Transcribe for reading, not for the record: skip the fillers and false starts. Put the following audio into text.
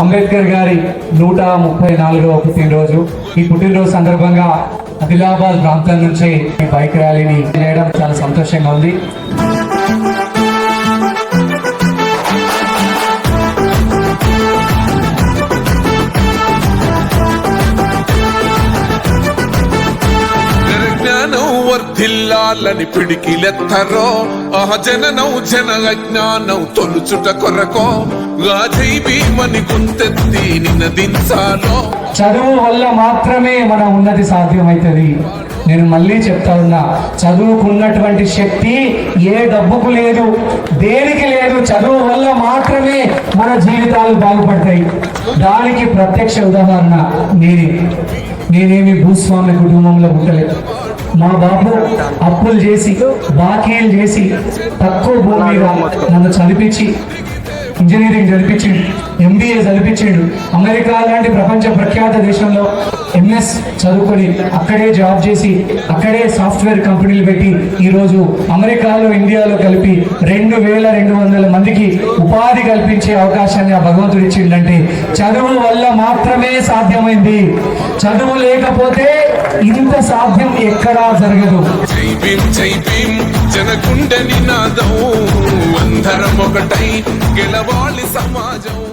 అంబేద్కర్ గారి 134వ పుట్టినరోజు. ఈ పుట్టినరోజు సందర్భంగా ఆదిలాబాద్ ప్రాంతం నుంచి బైక్ ర్యాలీని చేయడం చాలా సంతోషంగా ఉంది. వర్ధిల్లాలని పిడికిలెత్తరో జననం జన అజ్ఞానం తొలుచుట కొరకో గాజై భీమని గుంతెత్తి నినదించాలో. చదువు వల్ల మాత్రమే మన ఉన్నతి సాధ్యమవుతుంది. నేను మళ్ళీ చెప్తా ఉన్నా, చదువుకున్నటువంటి శక్తి ఏ డబ్బుకు లేదు, దేనికి లేదు. చదువు వల్ల మాత్రమే మన జీవితాలు బాగుపడతాయి. దానికి ప్రత్యక్ష ఉదాహరణ నేనేమి భూస్వామి కుటుంబంలో పుట్టలేదు. మా బాబు అప్పులు చేసి బాకీలు చేసి తక్కువ భూమి మీద నన్ను చదివించి ఇంజనీరింగ్ చదివించిండు, MBA చదివించిండు. అమెరికా లాంటి ప్రపంచ ప్రఖ్యాత దేశంలో MS చదువుకొని అక్కడే జాబ్ చేసి అక్కడే సాఫ్ట్వేర్ కంపెనీలు పెట్టి ఈరోజు అమెరికాలో ఇండియాలో కలిపి 2200 మందికి ఉపాధి కల్పించే అవకాశాన్ని ఆ భగవంతుడు ఇచ్చిండంటే చదువు వల్ల మాత్రమే సాధ్యమైంది. చదువు లేకపోతే ఇంత సాధ్యం ఎక్కడా జరగదు. జై భీమ్ జనగుండె నినాదం అందరం ఒకటై గెలవాలి సమాజం.